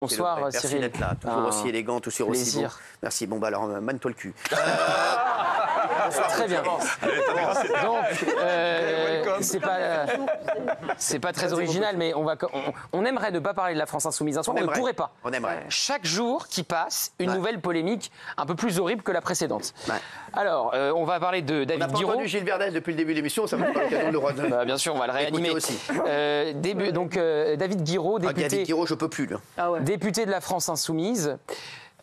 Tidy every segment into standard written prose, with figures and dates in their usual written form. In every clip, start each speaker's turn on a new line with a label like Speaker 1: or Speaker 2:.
Speaker 1: Bonsoir
Speaker 2: Merci
Speaker 1: Cyril.
Speaker 2: d'être là, toujours aussi élégant, toujours
Speaker 1: plaisir.
Speaker 2: aussi beau. Merci, bon bah alors, manne-toi le cul.
Speaker 1: Très bien. Donc, c'est pas très original, mais on aimerait ne pas parler de la France Insoumise un soir, on ne pourrait pas.
Speaker 2: On aimerait.
Speaker 1: Chaque jour qui passe, une nouvelle polémique un peu plus horrible que la précédente. Ouais. Alors, on va parler de David Guiraud.
Speaker 2: On n'a pas entendu Gilles Verdez depuis le début de l'émission, ça va pas l'occasion de le redonner.
Speaker 1: Bien sûr, on va le réanimer.
Speaker 2: Aussi.
Speaker 1: David Guiraud, député...
Speaker 2: David Guiraud, je peux plus.
Speaker 1: Député de la France Insoumise.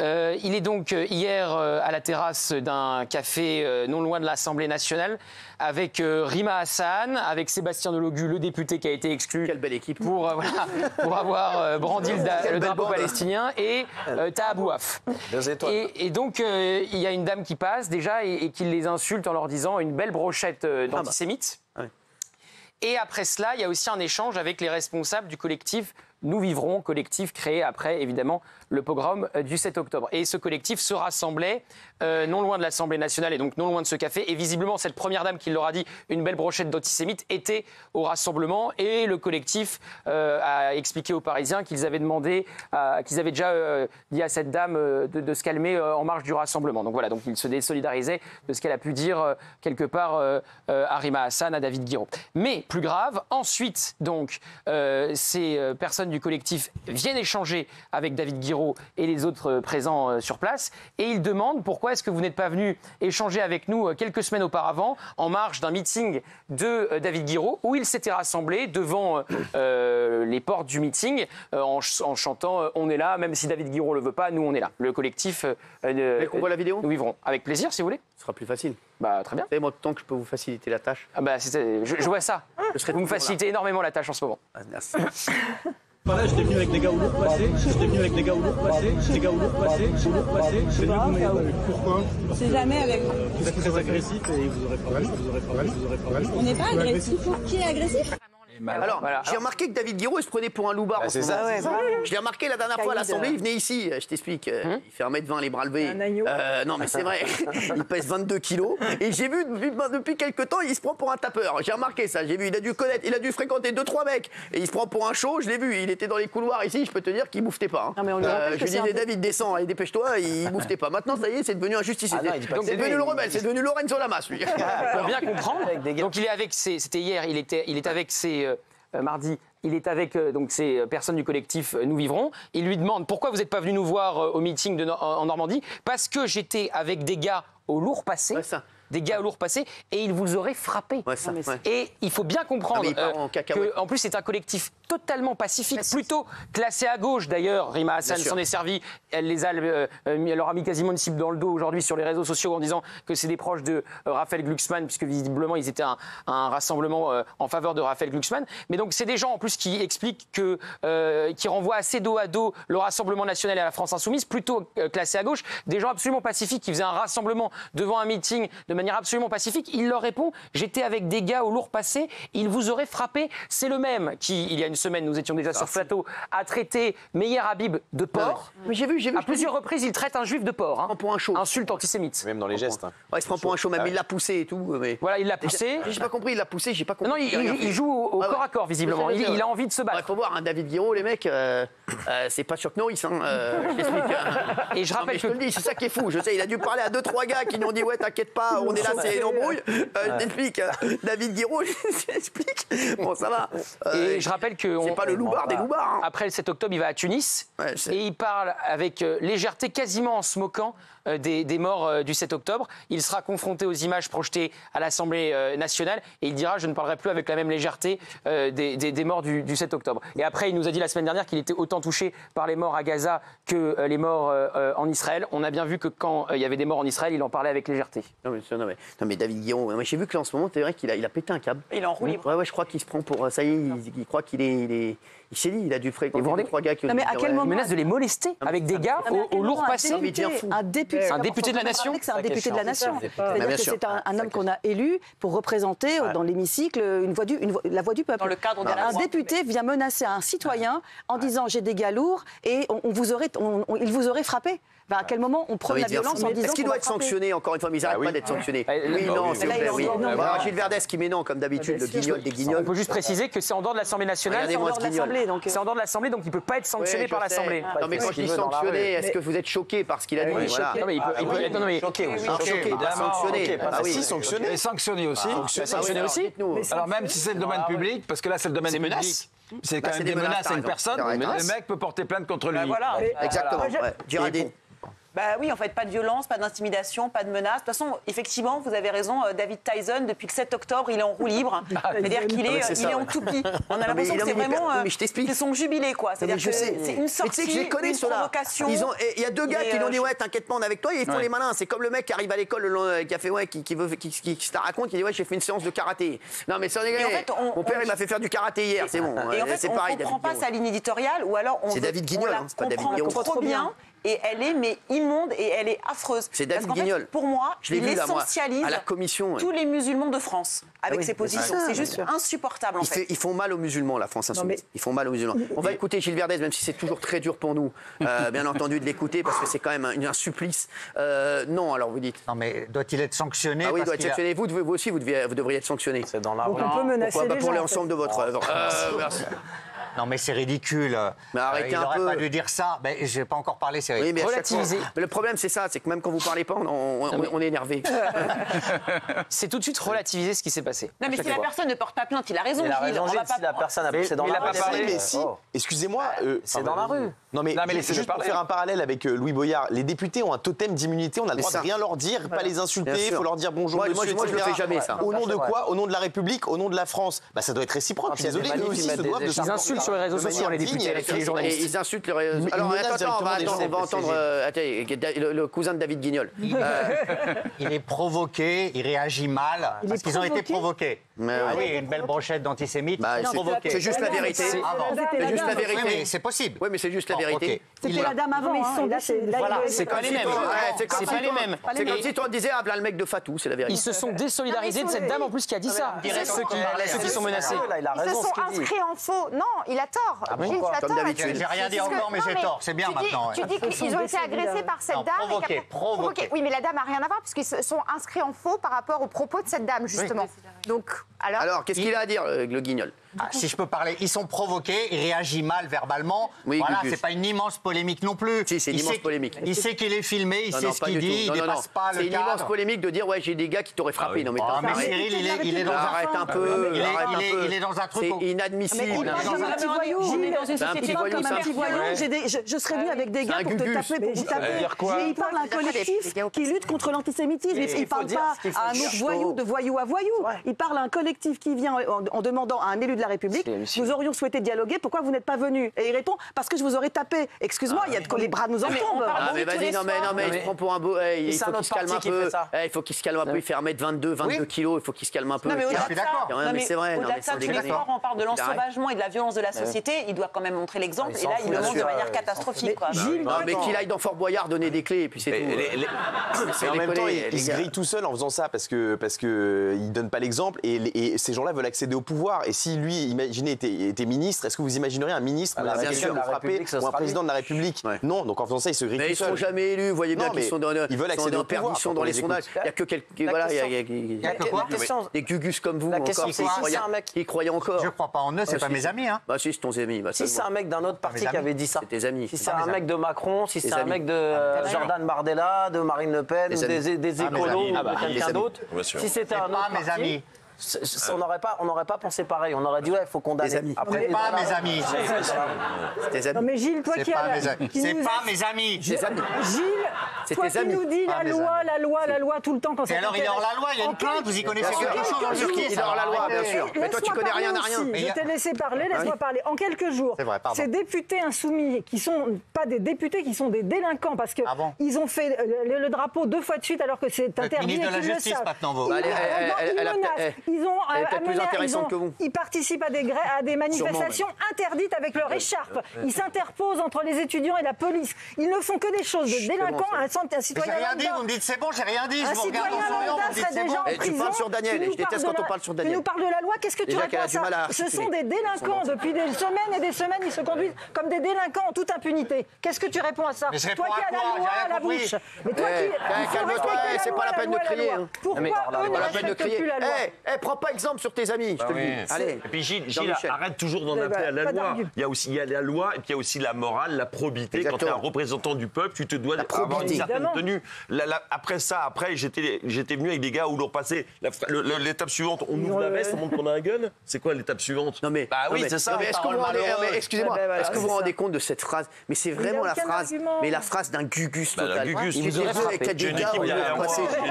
Speaker 1: Il est donc hier à la terrasse d'un café non loin de l'Assemblée nationale avec Rima Hassan, avec Sébastien Delogu, le député qui a été exclu.
Speaker 2: Quelle belle équipe.
Speaker 1: Pour avoir brandi le drapeau palestinien, et Taha Bouaf. Et donc il y a une dame qui passe déjà et qui les insulte en leur disant une belle brochette d'antisémites. Et après cela, il y a aussi un échange avec les responsables du collectif Nous Vivrons, collectif créé après, évidemment, le pogrom du 7 octobre. Et ce collectif se rassemblait non loin de l'Assemblée nationale et donc non loin de ce café. Et visiblement, cette première dame qui leur a dit une belle brochette d'antisémites était au rassemblement. Et le collectif a expliqué aux Parisiens qu'ils avaient demandé, qu'ils avaient déjà dit à cette dame de se calmer en marge du rassemblement. Donc voilà, donc ils se désolidarisaient de ce qu'elle a pu dire quelque part à Rima Hassan, à David Guiraud. Mais plus grave, ensuite, donc, ces personnes du collectif viennent échanger avec David Guiraud et les autres présents sur place, et ils demandent pourquoi est-ce que vous n'êtes pas venu échanger avec nous quelques semaines auparavant en marge d'un meeting de David Guiraud où il s'était rassemblé devant les portes du meeting en chantant on est là, même si David Guiraud le veut pas, nous on est là. Le collectif.
Speaker 2: On voit la vidéo ?
Speaker 1: Nous Vivrons. Avec plaisir, si vous voulez.
Speaker 2: Ce sera plus facile.
Speaker 1: Très bien.
Speaker 2: Vous savez, moi, tant que je peux vous faciliter la tâche.
Speaker 1: Je vois ça. Vous me facilitez énormément la tâche en ce moment.
Speaker 2: Merci.
Speaker 3: Voilà, j'étais venu avec des gars au lourd passé, c'est mieux que vous m'ayez pas vu. Pourquoi?
Speaker 4: C'est jamais avec vous.
Speaker 3: Vous êtes très agressif et vous aurez pas vu.
Speaker 4: On n'est pas agressif. Qui est agressif?
Speaker 2: Alors, j'ai remarqué que David Guiraud, il se prenait pour un loupard.
Speaker 5: C'est ça.
Speaker 2: Je l'ai remarqué la dernière fois à l'Assemblée, il venait ici, je t'explique. Il fait 1m20 les bras levés. Non, mais c'est vrai, il pèse 22 kilos. Et j'ai vu depuis quelques temps, il se prend pour un tapeur. J'ai remarqué ça, j'ai vu, il a dû connaître, il a dû fréquenter 2-3 mecs. Et il se prend pour un show, je l'ai vu, il était dans les couloirs ici, je peux te dire qu'il bouffetait pas. Je lui disais, David, descends, et dépêche-toi, il bouffait pas. Maintenant, ça y est, c'est devenu un justicier. Donc c'est devenu le rebelle, c'est devenu Lorenzo Lamas, lui.
Speaker 1: Pour bien comprendre, donc il est avec c'était hier, il est avec ses... mardi, il est avec donc ces personnes du collectif Nous Vivrons. Il lui demande pourquoi vous n'êtes pas venu nous voir au meeting en Normandie. Parce que j'étais avec des gars au lourd passé. Des gars au lourd passé, et ils vous auraient frappé. Et il faut bien comprendre qu'en plus c'est un collectif totalement pacifique, plutôt classé à gauche d'ailleurs. Rima Hassan s'en est servi, elle leur a mis quasiment une cible dans le dos aujourd'hui sur les réseaux sociaux en disant que c'est des proches de Raphaël Glucksmann, puisque visiblement ils étaient un rassemblement en faveur de Raphaël Glucksmann. Mais donc c'est des gens en plus qui expliquent qui renvoient assez dos à dos le Rassemblement national et la France Insoumise, plutôt classé à gauche, des gens absolument pacifiques qui faisaient un rassemblement devant un meeting de manière absolument pacifique. Il leur répond, j'étais avec des gars au lourd passé, ils vous auraient frappé. C'est le même qui, il y a une semaine, nous étions déjà sur ce plateau, a traité Meyer Habib de porc.
Speaker 2: Mais j'ai vu.
Speaker 1: À plusieurs reprises, il traite un juif de porc.
Speaker 2: Pour un show.
Speaker 1: Insulte antisémite.
Speaker 5: Même dans les gestes.
Speaker 2: Il se prend pour un show, même il l'a poussé et tout. Mais...
Speaker 1: Voilà, il l'a poussé.
Speaker 2: J'ai pas compris, il l'a poussé, j'ai pas compris.
Speaker 1: Non, il joue au corps à corps, visiblement. Il a envie de se battre.
Speaker 2: Il faut voir, David Guiraud, les mecs, c'est pas Chuck Norris. Je t'explique.
Speaker 1: Et je rappelle
Speaker 2: que... Je te le dis, c'est ça qui est fou. Je sais, il a dû parler à 2-3 gars qui lui ont dit ouais, t'inquiète pas, on est là, c'est une embrouille. Je t'explique. David Guiraud, je t'explique. Bon, ça va.
Speaker 1: Et je rappelle que
Speaker 2: c'est pas le loupard des loupards.
Speaker 1: Après le 7 octobre, il va à Tunis et il parle avec légèreté, quasiment en se moquant des morts du 7 octobre. Il sera confronté aux images projetées à l'Assemblée nationale et il dira je ne parlerai plus avec la même légèreté des morts du 7 octobre. Et après, il nous a dit la semaine dernière qu'il était autant touché par les morts à Gaza que les morts en Israël. On a bien vu que quand il y avait des morts en Israël, il en parlait avec légèreté. Non
Speaker 2: mais David Guiraud, j'ai vu que là en ce moment, c'est vrai qu'il a pété un câble.
Speaker 4: Il est en roue libre.
Speaker 2: Ouais, je crois qu'il se prend pour... Ça y est, il croit qu'il est... Il s'est dit, il a dû fréquenter 3 gars qui ont...
Speaker 4: Mais à quel moment...
Speaker 1: Il menace de les molester avec des gars au lourd passé.
Speaker 4: Un député de la nation. C'est un député de la nation. C'est-à-dire que c'est un homme qu'on a élu pour représenter dans l'hémicycle la voix du peuple.
Speaker 6: Dans le cadre de
Speaker 4: un député vient menacer un citoyen en disant j'ai des gars lourds et il vous aurait frappé. À quel moment on prône la violence en disant
Speaker 2: est-ce qu'il doit être sanctionné, encore une fois, mais ils n'arrêtent pas d'être sanctionnés. sanctionné. Oui, non, c'est vrai. Gilles Verdès qui met non, comme d'habitude, le guignol des guignols.
Speaker 1: On peut juste préciser que c'est en dehors de l'Assemblée nationale. C'est en dehors de l'Assemblée, donc il ne peut pas être sanctionné par l'Assemblée.
Speaker 2: Non, mais quand je dis sanctionné, est-ce que vous êtes choqué par ce qu'il a dit?
Speaker 1: Non, mais il peut être choqué.
Speaker 2: Sanctionné.
Speaker 5: Si, sanctionné.
Speaker 6: Et sanctionné aussi.
Speaker 1: Sanctionné aussi.
Speaker 6: Alors même si c'est le domaine public, parce que là c'est le domaine public. C'est quand même des menaces à une personne. Le mec peut porter plainte contre lui.
Speaker 7: Voilà.
Speaker 2: Exactement. Géraldine.
Speaker 7: Bah oui, en fait, pas de violence, pas d'intimidation, pas de menace. De toute façon, effectivement, vous avez raison, David Tyson, depuis le 7 octobre, il est en roue libre. C'est-à-dire qu'il est en toupie. On a l'impression que c'est vraiment c'est son jubilé, quoi. C'est-à-dire que c'est une sortie, une provocation.
Speaker 2: Il y a deux gars qui lui ont dit ouais, t'inquiète pas, on est avec toi, et ils font les malins. C'est comme le mec qui arrive à l'école, qui a fait qui se la raconte, qui dit ouais, j'ai fait une séance de karaté. Non mais ça, mon père il m'a fait faire du karaté hier, c'est bon.
Speaker 7: Et en fait, on ne comprend pas sa ligne éditoriale, ou alors on comprend trop bien. Et elle est mais immonde et elle est affreuse.
Speaker 2: C'est David Guignol.
Speaker 7: Pour moi, il essentialise
Speaker 2: à la commission,
Speaker 7: tous les musulmans de France avec ses positions. C'est juste insupportable en fait.
Speaker 2: Ils font mal aux musulmans, la France insoumise. Ils font mal aux musulmans. On va écouter Gilles Verdès, même si c'est toujours très dur pour nous, bien entendu, de l'écouter parce que c'est quand même un supplice. Non, alors vous dites.
Speaker 8: Non, mais doit-il être sanctionné?
Speaker 2: Ah oui, il doit être sanctionné. Vous aussi, vous devriez être sanctionné.
Speaker 5: C'est dans la rue.
Speaker 4: On peut menacer les gens.
Speaker 2: Pour l'ensemble de votre œuvre.
Speaker 8: Merci. Non mais c'est ridicule.
Speaker 2: Mais arrêtez
Speaker 8: il n'aurait
Speaker 2: un peu.
Speaker 8: pas dû dire ça. Mais j'ai pas encore parlé, c'est ridicule.
Speaker 2: Oui, mais relativiser. Mais le problème c'est ça, c'est que même quand vous parlez pas, on est énervé.
Speaker 1: C'est tout de suite relativiser ce qui s'est passé.
Speaker 7: Non mais si la personne ne porte pas plainte, il a raison.
Speaker 5: Il a raison, Gilles, si la personne a c'est dans la rue. Mais si, excusez-moi, c'est dans la rue.
Speaker 6: Non mais
Speaker 5: juste pour faire un parallèle avec Louis Boyard, les députés ont un totem d'immunité, on a le droit de rien leur dire, pas les insulter, il faut leur dire bonjour monsieur,
Speaker 2: moi je le fais jamais ça.
Speaker 5: Au nom de quoi? Au nom de la République, au nom de la France. Bah ça doit être réciproque, je suis désolé, eux aussi se doivent de
Speaker 1: ils insultent sur les réseaux sociaux les députés avec les journalistes.
Speaker 2: Ils insultent les réseaux sociaux. Alors attends, on va entendre le cousin de David Guignol.
Speaker 8: Il est provoqué, il réagit mal parce qu'ils ont été provoqués. Ah oui, une belle brochette d'antisémites.
Speaker 2: C'est juste la vérité. C'est juste la vérité.
Speaker 8: Oui, mais c'est possible.
Speaker 2: Oui, mais c'est juste la vérité.
Speaker 4: C'était la dame avant.
Speaker 1: C'est pas les mêmes. C'est pas les mêmes.
Speaker 2: C'est comme si tu disais ah là le mec de Fatou, c'est la vérité.
Speaker 1: Ils se sont désolidarisés de cette dame en plus qui a dit ça. Ceux qui sont menacés.
Speaker 9: Ils se sont inscrits en faux. Non, il a tort.
Speaker 2: Comme d'habitude.
Speaker 8: J'ai rien dit encore, mais j'ai tort. C'est bien maintenant.
Speaker 9: Tu dis qu'ils ont été agressés par cette dame.
Speaker 8: Provoqués.
Speaker 9: Oui, mais la dame n'a rien à voir puisqu'ils se sont inscrits en faux par rapport aux propos de cette dame, justement. Donc,
Speaker 2: alors qu'est-ce qu'il a à dire, le Guignol?
Speaker 8: Si je peux parler, ils sont provoqués, il réagit mal verbalement.
Speaker 2: Oui,
Speaker 8: voilà, c'est pas une immense polémique non plus.
Speaker 2: Si, c'est une immense polémique.
Speaker 8: Il sait qu'il est filmé, il sait ce qu'il dit, il dépasse pas le cadre.
Speaker 2: C'est une immense polémique de dire ouais, j'ai des gars qui t'auraient frappé. Non mais
Speaker 8: Cyril, il est dans
Speaker 2: arrête un peu.
Speaker 8: Il est dans un truc.
Speaker 2: C'est inadmissible.
Speaker 7: Un petit voyou. On est dans une société
Speaker 4: comme un petit voyou. Je serais venu avec des gars pour te taper, pour vous taper. Il parle à un collectif qui lutte contre l'antisémitisme. Il parle pas à un autre voyou de voyou à voyou. Il parle à un collectif qui vient en demandant à un élu de la République. Nous aurions souhaité dialoguer, pourquoi vous n'êtes pas venu? Et il répond, parce que je vous aurais tapé. Excuse-moi, il y a de quoi les bras nous en tombent.
Speaker 2: Mais vas-y, non mais il se prend pour un beau. Il faut qu'il se calme un peu. Il faut qu'il se calme un peu. Il fait 1m22 kilos. Il faut qu'il se calme un peu.
Speaker 7: Non mais au-delà de ça,
Speaker 2: mais c'est vrai.
Speaker 7: Au-delà de ça, tous les soirs, on parle de l'ensauvagement et de la violence de la société. Il doit quand même montrer l'exemple. Et là, il le montre de manière catastrophique.
Speaker 2: Mais qu'il aille dans Fort Boyard donner des clés et puis c'est tout.
Speaker 5: En même temps, il se grille tout seul en faisant ça parce que il donne pas l'exemple et ces gens-là veulent accéder au pouvoir. Et si lui, imaginez, était ministre, est-ce que vous imagineriez un ministre frappé ou un président de la République? Non, donc en faisant ça, il se grille tout seul.
Speaker 2: Mais ils ne sont jamais élus, vous voyez bien qu'ils sont en perdition dans les sondages. Il n'y a que quelques. Voilà, il y a des gugus comme vous encore qui croyaient encore.
Speaker 8: Je crois pas en eux, c'est pas mes amis.
Speaker 2: Bah si, c'est ton ami.
Speaker 5: Si c'est un mec d'un autre parti qui avait dit ça.
Speaker 2: C'est tes amis.
Speaker 5: Si c'est un mec de Macron, si c'est un mec de Jordan Bardella, de Marine Le Pen, des écolos ou de quelqu'un d'autre. Si c'était un autre parti. On n'aurait pas pensé pareil. On aurait dit ouais, il faut condamner.
Speaker 8: Après, pas mes amis.
Speaker 4: Non mais Gilles, toi qui as.
Speaker 8: C'est pas mes amis.
Speaker 4: Gilles, toi qui nous dis la loi tout le temps quand ça.
Speaker 8: Et alors il est hors la loi, il y a une plainte, vous y connaissez quelque chose en Turquie.
Speaker 2: Il est hors la loi, bien sûr. Mais toi tu connais rien à rien.
Speaker 4: Je t'ai laissé parler, laisse-moi parler. En quelques jours, ces députés insoumis qui sont pas des députés, qui sont des délinquants parce que ils ont fait le drapeau 2 fois de suite alors que c'est interdit.
Speaker 8: Ministre de la Justice maintenant, vous.
Speaker 4: Ils ont
Speaker 2: plus intéressante que vous.
Speaker 4: Ils participent à des manifestations interdites avec leur écharpe. Ils s'interposent entre les étudiants et la police. Ils ne font que des choses de délinquants. Un citoyen
Speaker 8: j'ai rien dit, vous me dites c'est bon, j'ai rien dit. Je vous regarde en souriant, vous me dites c'est bon.
Speaker 2: Tu parles sur Daniel, et je déteste quand on parle sur Daniel.
Speaker 4: Tu nous parles de la loi, qu'est-ce que tu réponds à ça? Ce sont des délinquants. Depuis des semaines et des semaines, ils se conduisent comme des délinquants en toute impunité. Qu'est-ce que tu réponds à ça?
Speaker 8: Mais je
Speaker 4: toi qui as la loi à la bouche. Mais toi qui...
Speaker 2: Calme-toi, c'est pas la peine de crier.
Speaker 4: Pourquoi eux ne respectent plus la loi?
Speaker 2: Prends pas exemple sur tes amis, je te le dis. Allez.
Speaker 10: Et puis Gilles, arrête toujours d'en appeler à la loi. Il y a la loi et puis il y a aussi la morale, la probité. Quand tu es un représentant du peuple, tu te dois avoir une certaine tenue. Après, j'étais venu avec des gars où l'on repassait l'étape suivante, on ouvre la veste, on montre qu'on a un gun. C'est quoi l'étape suivante?
Speaker 2: Non mais
Speaker 10: c'est ça.
Speaker 2: Excusez-moi, est-ce que vous vous rendez compte de cette phrase? Mais c'est vraiment la phrase d'un gugus total.
Speaker 10: Il vous aurait frappé. J'ai une équipe derrière moi.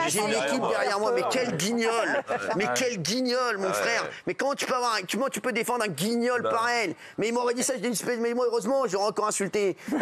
Speaker 2: J'ai une équipe derrière moi, mais quel guignol! Mais quel guignol, mon frère! Mais comment tu peux défendre un guignol pareil? Mais il m'aurait dit ça, je dis, mais moi heureusement, j'aurais encore insulté. Mais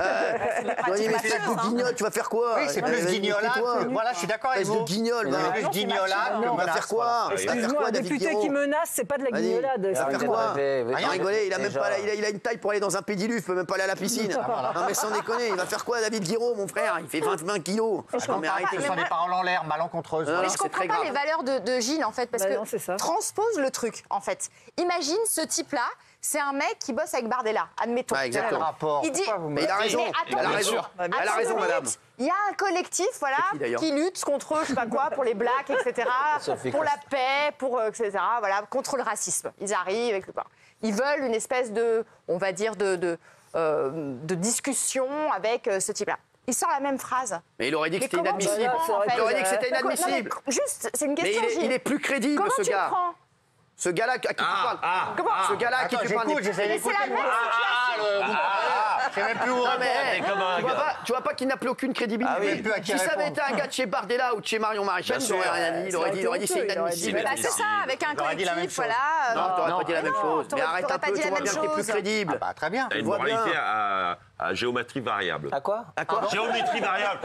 Speaker 2: fais de guignol, tu vas faire quoi?
Speaker 8: Oui, c'est plus guignolade. Voilà, je suis d'accord avec vous.
Speaker 2: De guignol,
Speaker 8: plus guignolade.
Speaker 2: On va faire quoi?
Speaker 4: Excuse-moi, un député qui menace, c'est pas de la guignolade.
Speaker 2: Ça va faire quoi? Rien rigoler, il a une taille pour aller dans un pédiluve, il peut même pas aller à la piscine. Non mais sans déconner, il va faire quoi David Guiraud, mon frère? Il fait 20 kilos.
Speaker 8: Non mais arrêtez, ce sont des paroles en l'air, malencontreuses.
Speaker 9: Mais je comprends pas les valeurs de Gilles en fait, parce que transpose le truc en fait. Imagine ce type-là. C'est un mec qui bosse avec Bardella, admettons.
Speaker 2: Exactement.
Speaker 9: Il dit,
Speaker 2: mais il a raison. Elle a raison, madame.
Speaker 9: Il y a un collectif, qui lutte contre, je sais pas quoi, pour les blacks, etc., pour la paix, etc., contre le racisme. Ils arrivent, etc. Ils veulent une espèce de, on va dire, de discussion avec ce type-là. Il sort la même phrase.
Speaker 2: Mais il aurait dit que c'était inadmissible. Il aurait dit que c'était inadmissible.
Speaker 9: Juste, c'est une question.
Speaker 2: Mais il est plus crédible, ce gars. Ce gars-là à qui tu parles. Ce gars-là à qui tu parles.
Speaker 8: C'est la même je sais même plus où
Speaker 2: tu vois pas qu'il n'a plus aucune crédibilité. Si ça avait été un gars de chez Bardella ou de chez Marion Maréchal, il n'aurait rien dit. Il aurait dit c'est inadmissible.
Speaker 9: C'est ça, avec un collectif, voilà.
Speaker 2: Non, t'aurais pas dit la même chose. Mais arrête un peu, tu vois bien que t'es plus crédible.
Speaker 8: Très bien.
Speaker 10: T'as une moralité à géométrie variable.
Speaker 1: À quoi?
Speaker 10: Géométrie variable.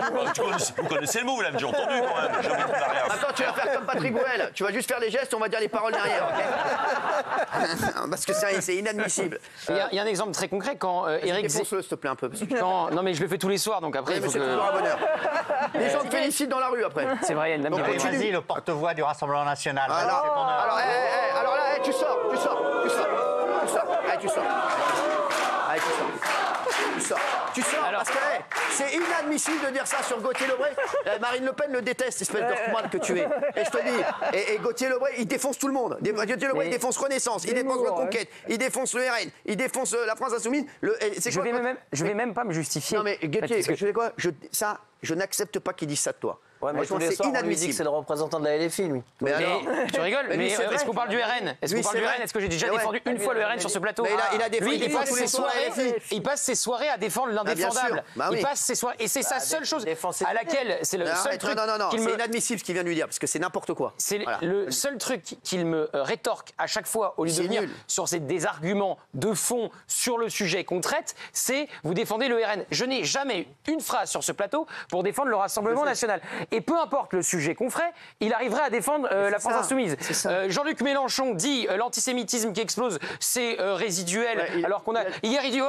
Speaker 10: Vous connaissez le mot, vous l'avez déjà entendu quand même. Géométrie variable.
Speaker 2: Attends, tu vas faire comme Patrick Bruel. Tu vas juste faire les gestes, on va dire les paroles derrière. Parce que c'est inadmissible.
Speaker 1: Il y a un exemple très concret quand Éric
Speaker 2: Zemmour, s'il te plaît un peu.
Speaker 1: Non mais je le fais tous les soirs, donc après il faut
Speaker 2: que... toujours un bonheur. Les gens te félicitent dans la rue après.
Speaker 1: C'est vrai, il y a une dame qui
Speaker 8: va dire. Le porte-voix du Rassemblement National.
Speaker 2: Alors là, tu sors. Tu sors parce que c'est inadmissible de dire ça sur Gauthier Lebret. Marine Le Pen le déteste, espèce de roman que tu es. Et je te dis, et Gauthier Lebret, il défonce tout le monde. Gauthier Lebret, il défonce Renaissance, il défonce Reconquête, il défonce le RN, il défonce la France Insoumise.
Speaker 1: Je vais même pas me justifier.
Speaker 2: Non mais Gauthier, je sais quoi, je n'accepte pas qu'il dise ça de toi.
Speaker 11: Ouais, mais tous les soirs, on lui dit que c'est le représentant de la LFI, lui.
Speaker 1: Mais tu rigoles, mais est-ce qu'on parle du RN? Est-ce que j'ai déjà défendu une fois le RN sur ce plateau?
Speaker 2: Il a défendu
Speaker 1: il passe ses soirées à défendre l'indéfendable. Il passe ses soirées, et c'est sa seule chose à laquelle c'est le seul truc.
Speaker 2: Non, c'est inadmissible ce qu'il vient de lui dire, parce que c'est n'importe quoi.
Speaker 1: C'est le seul truc qu'il me rétorque à chaque fois, au lieu de venir sur des arguments de fond sur le sujet qu'on traite, c'est vous défendez le RN. Je n'ai jamais eu une phrase sur ce plateau pour défendre le Rassemblement National. Et peu importe le sujet qu'on ferait, il arriverait à défendre la France Insoumise. Jean-Luc Mélenchon dit l'antisémitisme qui explose, c'est résiduel. Alors qu'on a hier il dit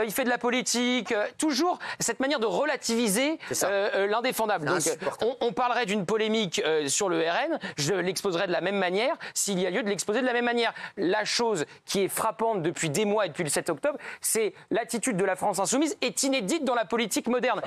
Speaker 1: il fait de la politique. Toujours cette manière de relativiser l'indéfendable. Donc on parlerait d'une polémique sur le RN, je l'exposerais de la même manière s'il y a lieu de l'exposer de la même manière. La chose qui est frappante depuis des mois et depuis le 7 octobre, c'est l'attitude de la France Insoumise est inédite dans la politique moderne.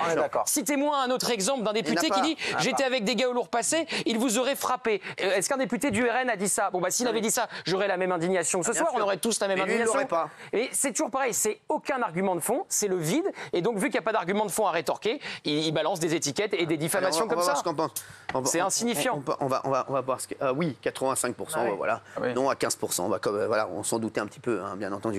Speaker 1: Citez-moi un autre exemple d'un député qui dit j'étais avec des gars au lourd passé, il vous aurait frappé. Est-ce qu'un député du RN a dit ça? Bon s'il avait dit ça, j'aurais la même indignation que ce soir, on aurait tous la même indignation.
Speaker 2: Il pas.
Speaker 1: Et c'est toujours pareil, c'est aucun argument de fond, c'est le vide. Et donc vu qu'il n'y a pas d'argument de fond à rétorquer, il balance des étiquettes et des diffamations comme ça. C'est insignifiant.
Speaker 2: On va voir ce que oui, 85%, voilà. Non à 15%, on s'en doutait un petit peu, bien entendu.